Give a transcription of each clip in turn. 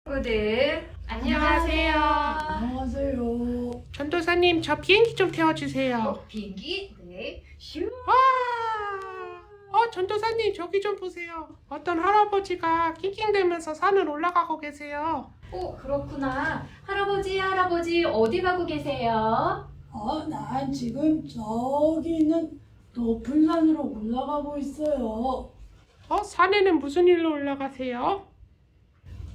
친구들 안녕하세요. 안녕하세요. 전도사님, 저 비행기 좀 태워주세요. 비행기 네. 슈. 와! 전도사님, 저기 좀 보세요. 어떤 할아버지가 낑낑대면서 산을 올라가고 계세요. 그렇구나. 할아버지 어디 가고 계세요? 난 지금 저기 있는 높은 산으로 올라가고 있어요. 산에는 무슨 일로 올라가세요?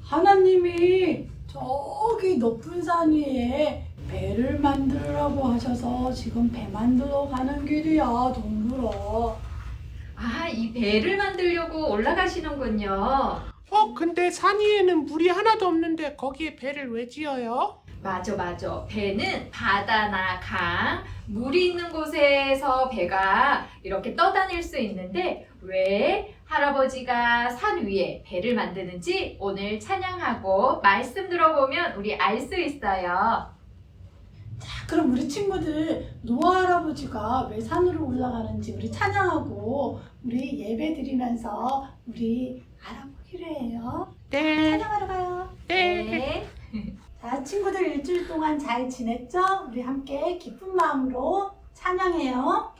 하나님이 저기 높은 산 위에 배를 만들라고 하셔서 지금 배 만들어 가는 길이야, 동물아. 이 배를 만들려고 올라가시는군요. 근데 산 위에는 물이 하나도 없는데 거기에 배를 왜 지어요? 맞아. 배는 바다나 강, 물이 있는 곳에서 배가 이렇게 떠다닐 수 있는데 왜 할아버지가 산 위에 배를 만드는지 오늘 찬양하고 말씀 들어보면 우리 알 수 있어요. 자, 그럼 우리 친구들 노아 할아버지가 왜 산으로 올라가는지 우리 찬양하고 우리 예배 드리면서 우리 알아보기로 해요. 네. 찬양하러 가요. 네. 자, 친구들 일주일 동안 잘 지냈죠? 우리 함께 기쁜 마음으로 찬양해요.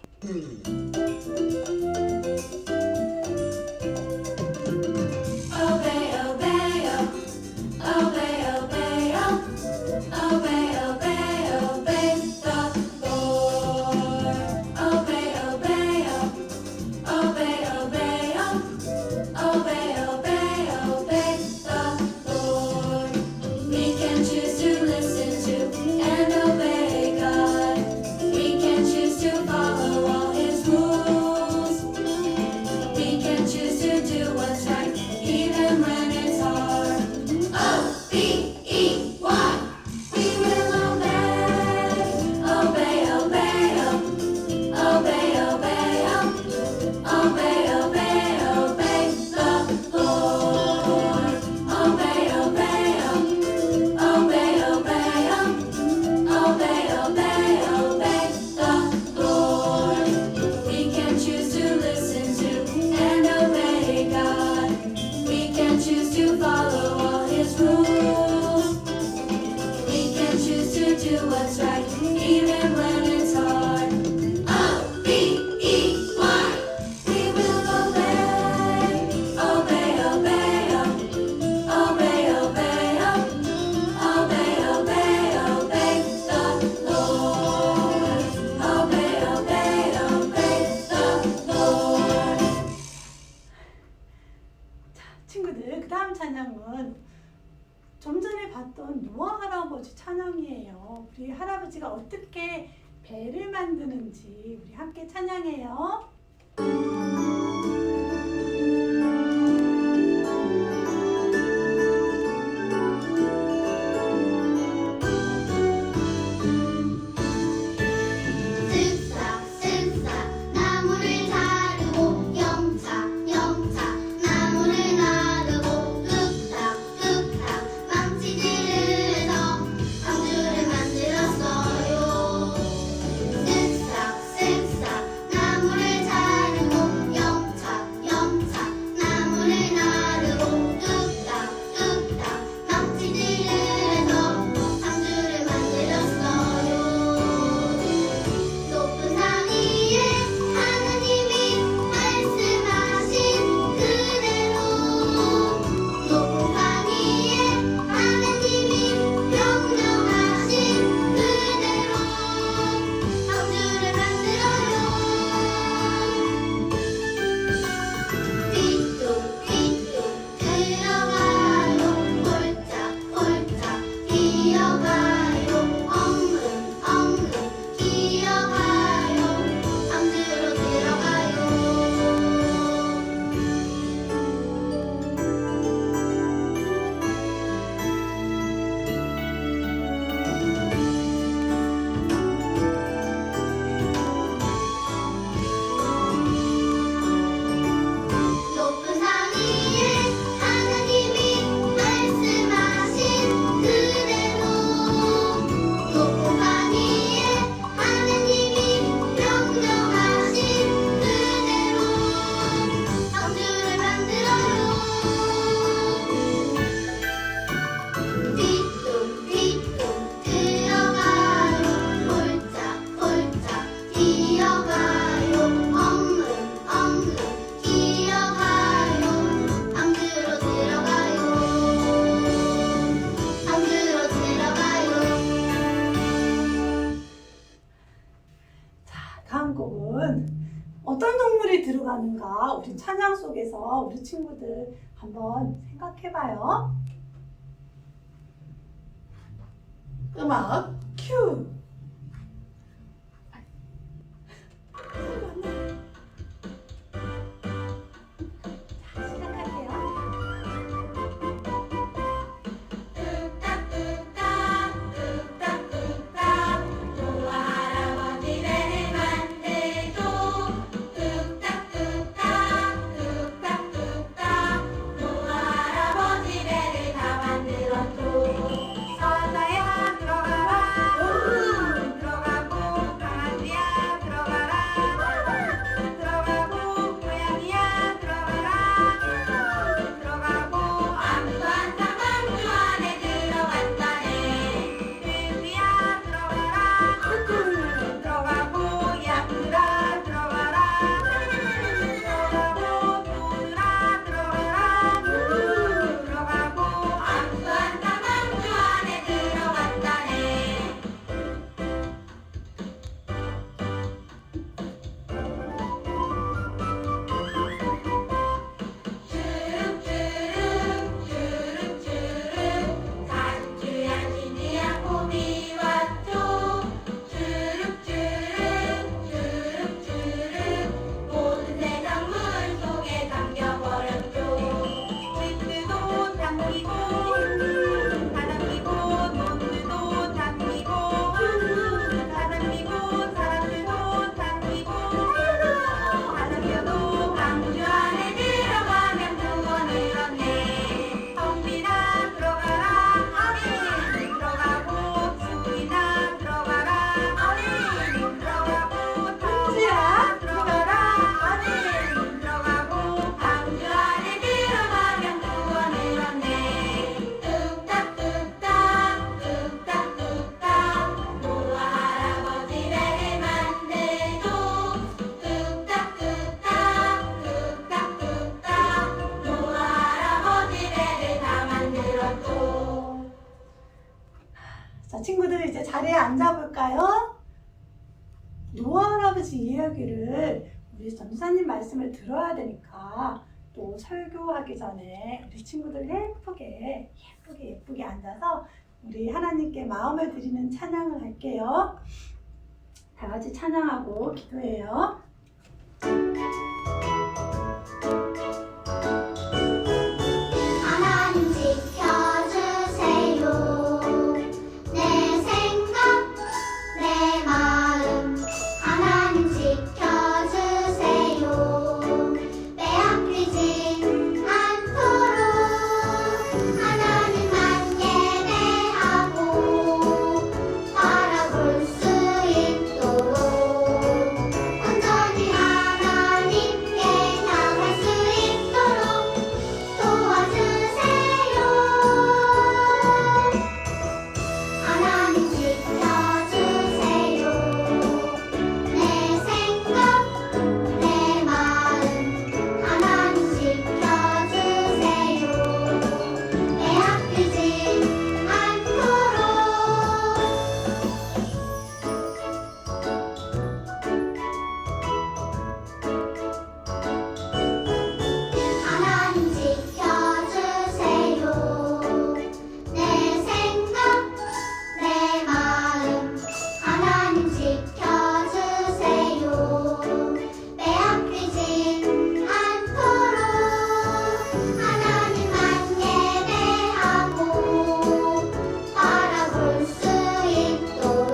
친구들, 그 다음 찬양은 좀 전에 봤던 노아 할아버지 찬양이에요. 우리 할아버지가 어떻게 배를 만드는지 우리 함께 찬양해요. 쓱싹쓱싹 나무를 자르고 영차 나무를 나르고 뚝딱뚝딱 망치질을 해서 방주를 만들었어요. 쓱싹쓱싹 나무를 자르고 영차 우리 찬양 속에서 우리 친구들 한번 생각해봐요. 음악 큐. 자, 시작할게요. 뚝딱뚝딱 노아 할아버지 배를 만들고 뚝딱뚝딱 노아 할아버지 배를 다 만들었고 서자야 들어가라 들어가고 강아지야 들어가라 들어가고 고양이야 들어가라 들어가고 아무도 안 사망주 안에 들어갔다네 돼지야 들어가라 들어가고 양들아 들어가라 들어가고 도들아 들어가라 들어가고 아무도 안 사망주 안에 들어갔다네 주룩주룩 사주야 신이야 봄이 왔죠 주룩주룩 모든 세상 물 속에 잠겨버렸죠 집들도 잠기고 다 잠기고 돈들도 잠기고 다 잠기고 사람들도 잠기고 다 잠겨도 강주 안에 들어가면 구원을 얻네 성빈아 들어가라 아멘 들어가고 수빈아 들어가라 아멘 들어가고 은지야, 들어가라 아멘 들어가고 강주 안에 들어가면 구원을 얻네 뚝딱뚝딱 노아 할아버지 배를 만들고 뚝딱뚝딱 노아 할아버지 배를 다 만들었고 자, 친구들 이제 자리에 앉아볼까요? 노아 할아버지 이야기를 우리 전도사님 말씀을 들어야 되니까 또 설교하기 전에 우리 친구들 예쁘게 앉아서 우리 하나님께 마음을 드리는 찬양을 할게요. 다 같이 찬양하고 기도해요. 하나님 지켜주세요 내 생각 내 마음 하나님 지켜주세요 빼앗기지 않도록 하나님만 예배하고 바라볼 수 있도록 온전히 하나님께 향할 수 있도록 도와주세요 하나님 지켜주세요 내 생각 내 마음 하나님 지켜주세요 빼앗기지 않도록 하나님 지켜주세요 내 생각 내 마음 하나님 지켜주세요 빼앗기지 않도록 하나님만 예배하고 바라볼 수 있도록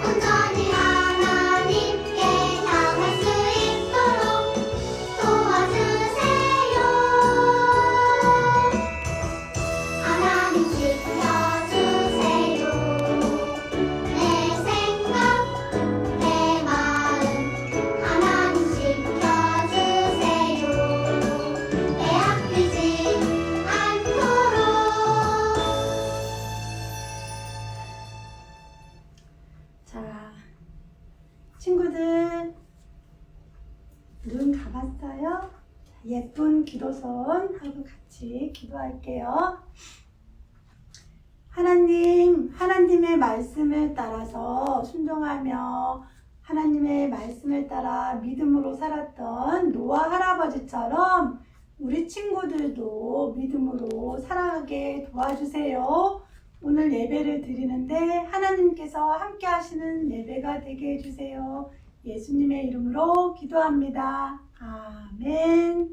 온전히 하나님께 향할 수 있도록 도와주세요 하나님 지켜주세요 내 생각 내 마음 하나님 지켜주세요 빼앗기지 않도록 자, 친구들 눈 감았어요? 예쁜 기도선 하고 같이 기도할게요. 하나님의 말씀을 따라서 순종하며 하나님의 말씀을 따라 믿음으로 살았던 노아 할아버지처럼 우리 친구들도 믿음으로 살아가게 도와주세요. 오늘 예배를 드리는데 하나님께서 함께 하시는 예배가 되게 해주세요. 예수님의 이름으로 기도합니다. 아멘.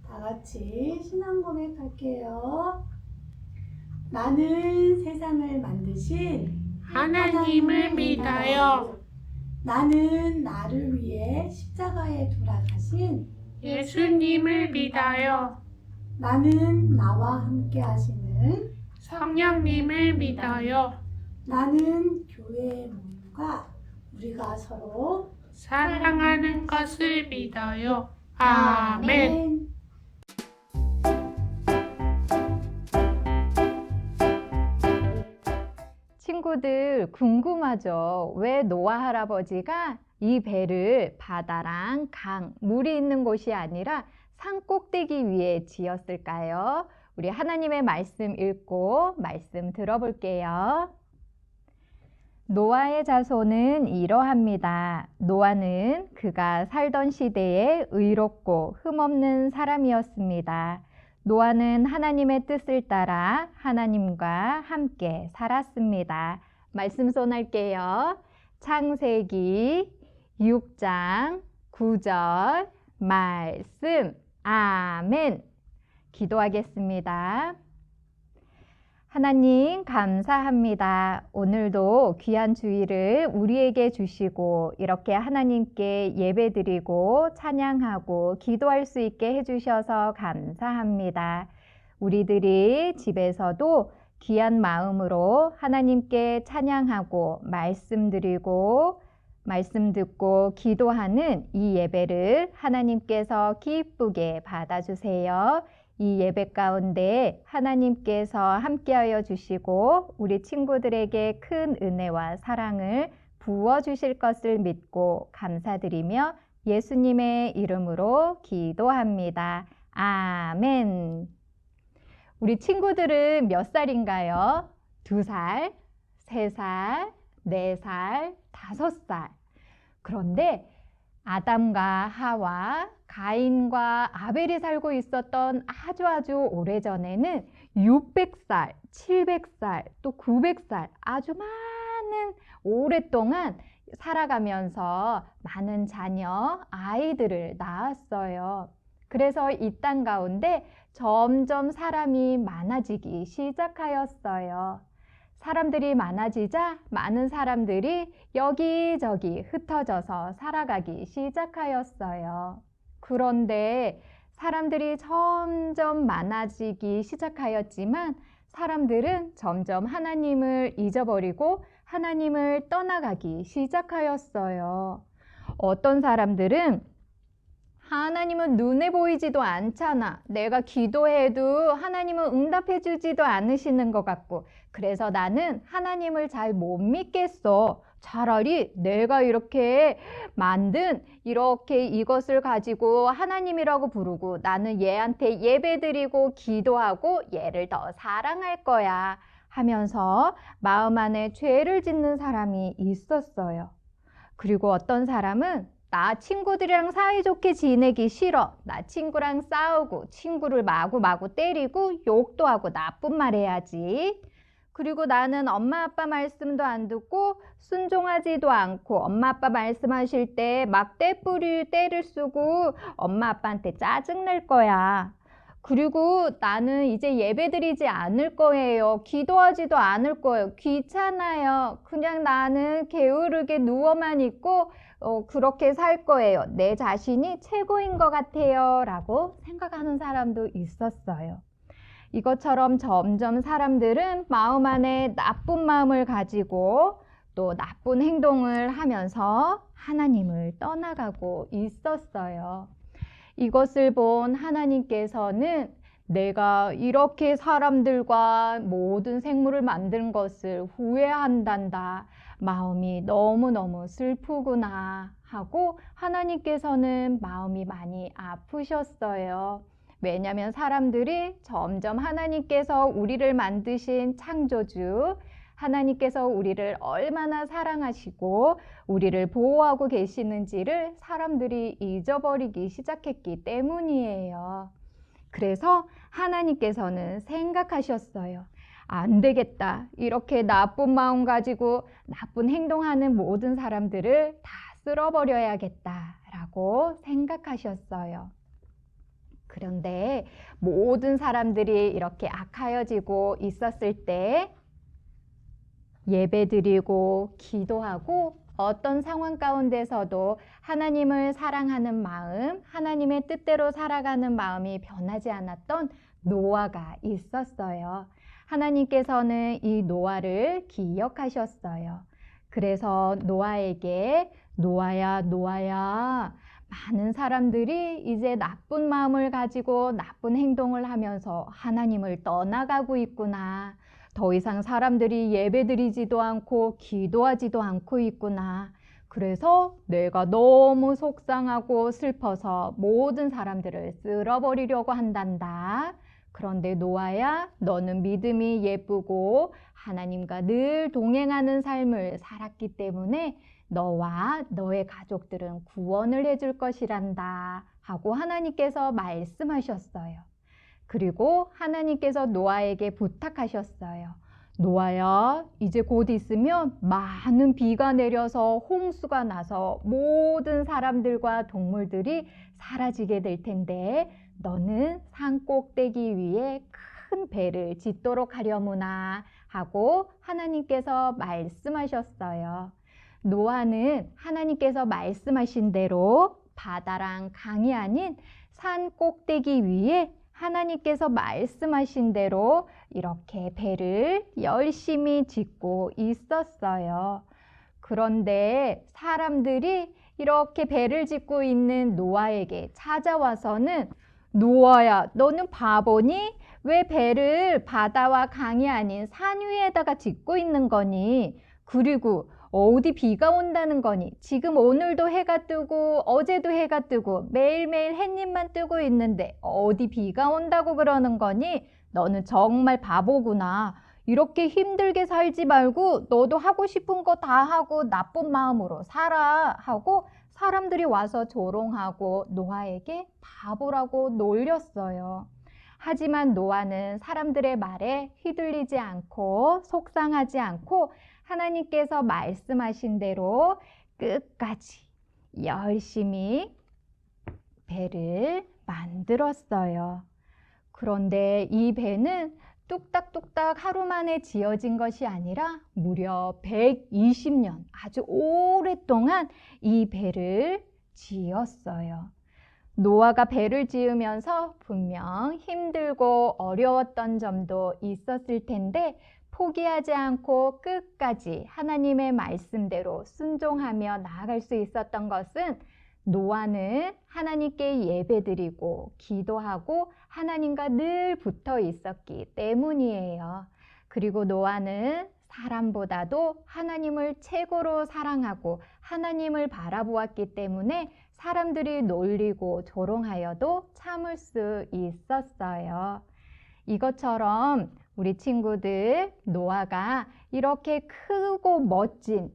다 같이 신앙 고백할게요. 나는 세상을 만드신 하나님을 믿어요. 나는 나를 위해 십자가에 돌아가신 예수님을 믿어요. 나는 나와 함께 하시는 성령님을 믿어요. 나는 교회의 모임과 우리가 서로 사랑하는 것을 믿어요. 아멘. 친구들 궁금하죠? 왜 노아 할아버지가 이 배를 바다랑 강, 물이 있는 곳이 아니라 산 꼭대기 위에 지었을까요? 우리 하나님의 말씀 읽고 말씀 들어볼게요. 노아의 자손은 이러합니다. 노아는 그가 살던 시대에 의롭고 흠없는 사람이었습니다. 노아는 하나님의 뜻을 따라 하나님과 함께 살았습니다. 말씀 손할게요. 창세기 6장 9절 말씀. 아멘. 기도하겠습니다. 하나님 감사합니다. 오늘도 귀한 주일을 우리에게 주시고 이렇게 하나님께 예배드리고 찬양하고 기도할 수 있게 해주셔서 감사합니다. 우리들이 집에서도 귀한 마음으로 하나님께 찬양하고 말씀드리고 말씀 듣고 기도하는 이 예배를 하나님께서 기쁘게 받아주세요. 이 예배 가운데 하나님께서 함께하여 주시고 우리 친구들에게 큰 은혜와 사랑을 부어주실 것을 믿고 감사드리며 예수님의 이름으로 기도합니다. 아멘. 우리 친구들은 몇 살인가요? 2살, 3살, 4살, 5살. 그런데 아담과 하와, 가인과 아벨이 살고 있었던 아주 오래전에는 600살, 700살, 또 900살 아주 많은 오랫동안 살아가면서 많은 자녀, 아이들을 낳았어요. 그래서 이 땅 가운데 점점 사람이 많아지기 시작하였어요. 사람들이 많아지자 많은 사람들이 여기저기 흩어져서 살아가기 시작하였어요. 그런데 사람들이 점점 많아지기 시작하였지만 사람들은 점점 하나님을 잊어버리고 하나님을 떠나가기 시작하였어요. 어떤 사람들은 하나님은 눈에 보이지도 않잖아. 내가 기도해도 하나님은 응답해 주지도 않으시는 것 같고 그래서 나는 하나님을 잘 못 믿겠어. 차라리 내가 이렇게 만든 이렇게 이것을 가지고 하나님이라고 부르고 나는 얘한테 예배드리고 기도하고 얘를 더 사랑할 거야 하면서 마음 안에 죄를 짓는 사람이 있었어요. 그리고 어떤 사람은 나 친구들이랑 사이좋게 지내기 싫어. 나 친구랑 싸우고 친구를 마구마구 때리고 욕도 하고 나쁜 말 해야지. 그리고 나는 엄마 아빠 말씀도 안 듣고 순종하지도 않고 엄마 아빠 말씀하실 때 막 때를 쓰고 엄마 아빠한테 짜증낼 거야. 그리고 나는 이제 예배드리지 않을 거예요. 기도하지도 않을 거예요. 귀찮아요. 그냥 나는 게으르게 누워만 있고 그렇게 살 거예요. 내 자신이 최고인 것 같아요. 라고 생각하는 사람도 있었어요. 이것처럼 점점 사람들은 마음 안에 나쁜 마음을 가지고 또 나쁜 행동을 하면서 하나님을 떠나가고 있었어요. 이것을 본 하나님께서는 내가 이렇게 사람들과 모든 생물을 만든 것을 후회한단다. 마음이 너무너무 슬프구나 하고 하나님께서는 마음이 많이 아프셨어요. 왜냐하면 사람들이 점점 하나님께서 우리를 만드신 창조주 하나님께서 우리를 얼마나 사랑하시고 우리를 보호하고 계시는지를 사람들이 잊어버리기 시작했기 때문이에요. 그래서 하나님께서는 생각하셨어요. 안 되겠다. 이렇게 나쁜 마음 가지고 나쁜 행동하는 모든 사람들을 다 쓸어버려야겠다라고 생각하셨어요. 그런데 모든 사람들이 이렇게 악하여지고 있었을 때 예배드리고 기도하고 어떤 상황 가운데서도 하나님을 사랑하는 마음, 하나님의 뜻대로 살아가는 마음이 변하지 않았던 노아가 있었어요. 하나님께서는 이 노아를 기억하셨어요. 그래서 노아에게 노아야, 노아야, 많은 사람들이 이제 나쁜 마음을 가지고 나쁜 행동을 하면서 하나님을 떠나가고 있구나. 더 이상 사람들이 예배드리지도 않고 기도하지도 않고 있구나. 그래서 내가 너무 속상하고 슬퍼서 모든 사람들을 쓸어버리려고 한단다. 그런데 노아야, 너는 믿음이 예쁘고 하나님과 늘 동행하는 삶을 살았기 때문에 너와 너의 가족들은 구원을 해줄 것이란다 하고 하나님께서 말씀하셨어요. 그리고 하나님께서 노아에게 부탁하셨어요. 노아야, 이제 곧 있으면 많은 비가 내려서 홍수가 나서 모든 사람들과 동물들이 사라지게 될 텐데 너는 산 꼭대기 위에 큰 배를 짓도록 하려무나 하고 하나님께서 말씀하셨어요. 노아는 하나님께서 말씀하신 대로 바다랑 강이 아닌 산 꼭대기 위에 하나님께서 말씀하신 대로 이렇게 배를 열심히 짓고 있었어요. 그런데 사람들이 이렇게 배를 짓고 있는 노아에게 찾아와서는 노아야, 너는 바보니? 왜 배를 바다와 강이 아닌 산 위에다가 짓고 있는 거니? 그리고 어디 비가 온다는 거니? 지금 오늘도 해가 뜨고 어제도 해가 뜨고 매일매일 햇님만 뜨고 있는데 어디 비가 온다고 그러는 거니? 너는 정말 바보구나. 이렇게 힘들게 살지 말고 너도 하고 싶은 거 다 하고 나쁜 마음으로 살아 하고 사람들이 와서 조롱하고 노아에게 바보라고 놀렸어요. 하지만 노아는 사람들의 말에 휘둘리지 않고 속상하지 않고 하나님께서 말씀하신 대로 끝까지 열심히 배를 만들었어요. 그런데 이 배는 뚝딱뚝딱 하루 만에 지어진 것이 아니라 무려 120년 아주 오랫동안 이 배를 지었어요. 노아가 배를 지으면서 분명 힘들고 어려웠던 점도 있었을 텐데 포기하지 않고 끝까지 하나님의 말씀대로 순종하며 나아갈 수 있었던 것은 노아는 하나님께 예배드리고 기도하고 하나님과 늘 붙어 있었기 때문이에요. 그리고 노아는 사람보다도 하나님을 최고로 사랑하고 하나님을 바라보았기 때문에 사람들이 놀리고 조롱하여도 참을 수 있었어요. 이것처럼 우리 친구들 노아가 이렇게 크고 멋진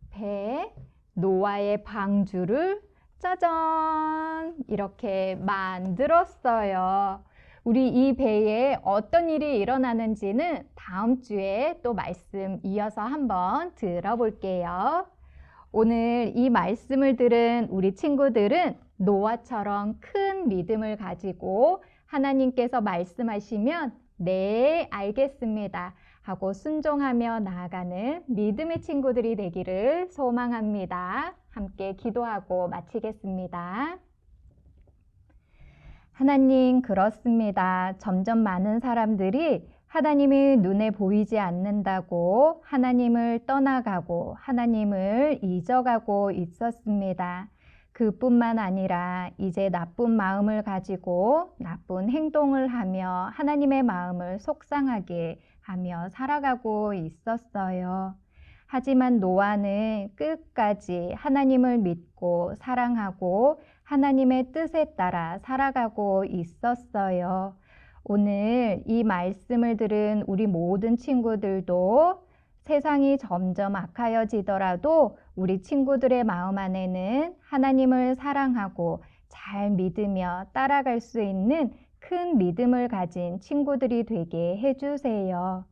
배 노아의 방주를 짜잔 이렇게 만들었어요. 우리 이 배에 어떤 일이 일어나는지는 다음 주에 또 말씀 이어서 한번 들어볼게요. 오늘 이 말씀을 들은 우리 친구들은 노아처럼 큰 믿음을 가지고 하나님께서 말씀하시면 네, 알겠습니다 하고 순종하며 나아가는 믿음의 친구들이 되기를 소망합니다. 함께 기도하고 마치겠습니다. 하나님, 그렇습니다. 점점 많은 사람들이 하나님이 눈에 보이지 않는다고 하나님을 떠나가고 하나님을 잊어가고 있었습니다. 그뿐만 아니라 이제 나쁜 마음을 가지고 나쁜 행동을 하며 하나님의 마음을 속상하게 하며 살아가고 있었어요. 하지만 노아는 끝까지 하나님을 믿고 사랑하고 하나님의 뜻에 따라 살아가고 있었어요. 오늘 이 말씀을 들은 우리 모든 친구들도 세상이 점점 악하여지더라도 우리 친구들의 마음 안에는 하나님을 사랑하고 잘 믿으며 따라갈 수 있는 큰 믿음을 가진 친구들이 되게 해주세요.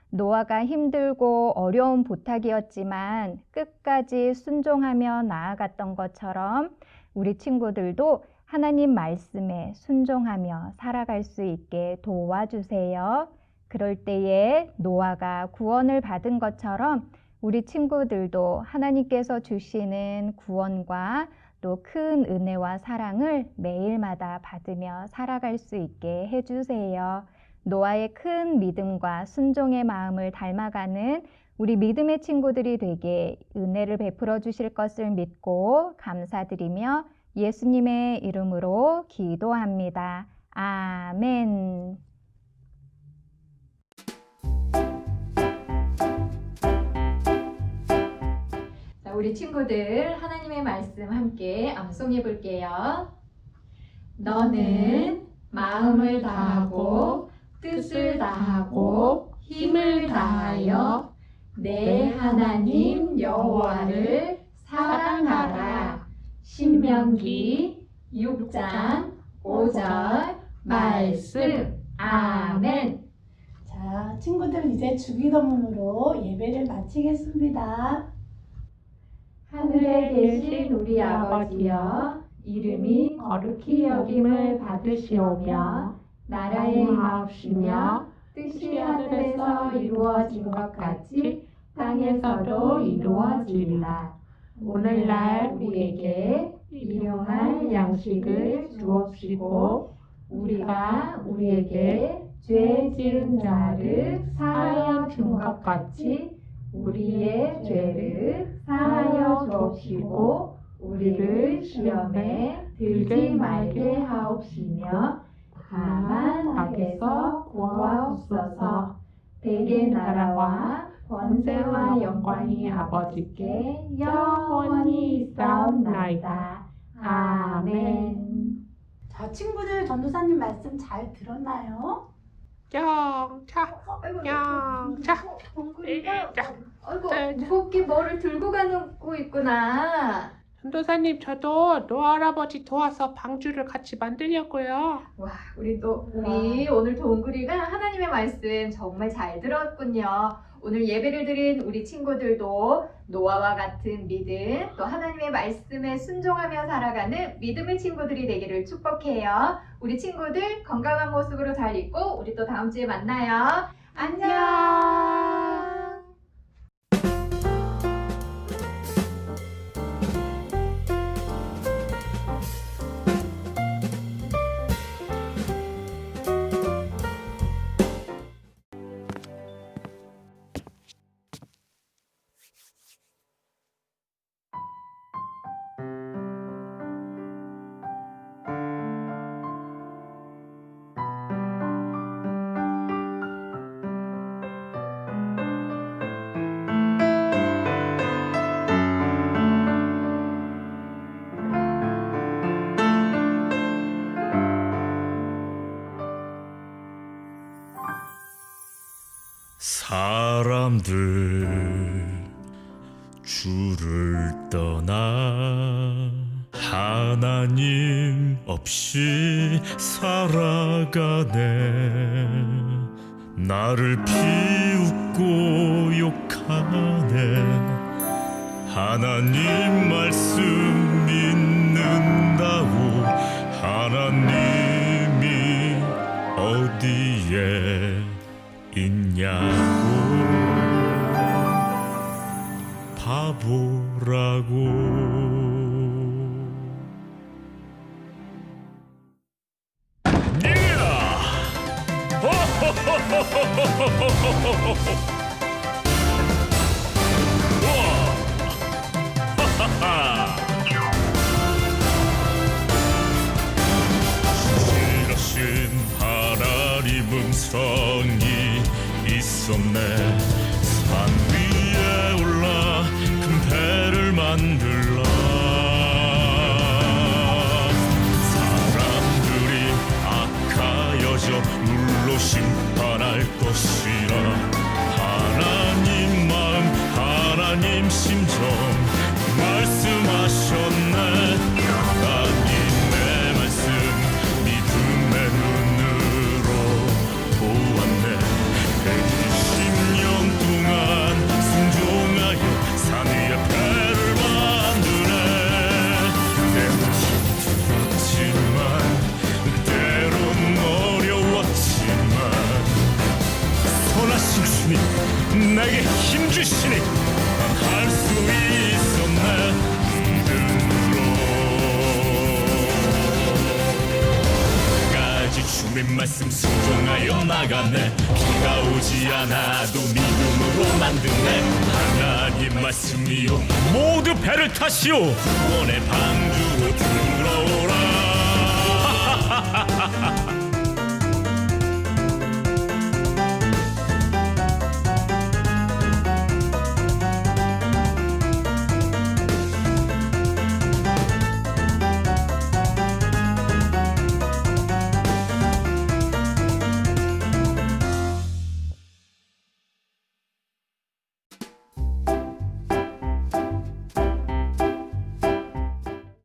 노아가 힘들고 어려운 부탁이었지만 끝까지 순종하며 나아갔던 것처럼 우리 친구들도 하나님 말씀에 순종하며 살아갈 수 있게 도와주세요. 그럴 때에 노아가 구원을 받은 것처럼 우리 친구들도 하나님께서 주시는 구원과 또 큰 은혜와 사랑을 매일마다 받으며 살아갈 수 있게 해주세요. 노아의 큰 믿음과 순종의 마음을 닮아가는 우리 믿음의 친구들이 되게 은혜를 베풀어 주실 것을 믿고 감사드리며 예수님의 이름으로 기도합니다. 아멘. 자, 우리 친구들 하나님의 말씀 함께 암송해 볼게요. 너는 마음을 다하고 뜻을 다하고 힘을 다하여 내 하나님 여호와를 사랑하라. 신명기 6장 5절 말씀. 아멘. 자, 친구들 이제 주기도문으로 예배를 마치겠습니다. 하늘에 계신 우리 아버지여, 이름이 거룩히 여김을 받으시오며 나라의 마옵시며 뜻이 하늘에서 이루어진 것 같이 땅에서도 이루어지리라. 오늘날 우리에게 일용할 양식을 주옵시고 우리가 우리에게 죄 지은 자를 사하여 준 것 같이 우리의 죄를 사하여 주옵시고 우리를 시험에 들지 말게 하옵시며 다만 악에서 구하옵소서. 대개 나라와 권세와 영광이 아버지께 영원히 있사옵나이다. 아멘. 자, 친구들 전도사님 말씀 잘 들었나요? 영차, 영차. 아이고, 무겁게 뭐를 들고 가고 있구나. 전도사님, 저도 노아 할아버지 도와서 방주를 같이 만들려고요. 와, 우리 오늘 동그리가 하나님의 말씀 정말 잘 들었군요. 오늘 예배를 드린 우리 친구들도 노아와 같은 믿음, 또 하나님의 말씀에 순종하며 살아가는 믿음의 친구들이 되기를 축복해요. 우리 친구들 건강한 모습으로 잘 있고 우리 또 다음 주에 만나요. 안녕. 사람들 주를 떠나 하나님 없이 살아가네. 나를 비웃고 욕하네. 하나님 말씀 믿는다고 하나님이 어디에 있냐고 바보라고. 지으신 하나님 음성이 있었네. 산 위에 올라 큰 배를 만들라. 사람들이 악하여져 물로 심판할 것이라. 하나님 마음 하나님 심정 말씀하셨네. 하나님 내 말씀 믿음의 눈으로 보았네. 120년 동안 순종하여 산 위에 배를 만드네. 때론 힘들었지만 때론 어려웠지만 선하신 주님 내게 힘 주시니 할 수 있었네. 믿음으로 까지 주님 말씀 순종하여 나가네. 비가 오지 않아도 믿음으로 만드네. 하나님 말씀이요 모두 배를 타시오. 구원의 방주로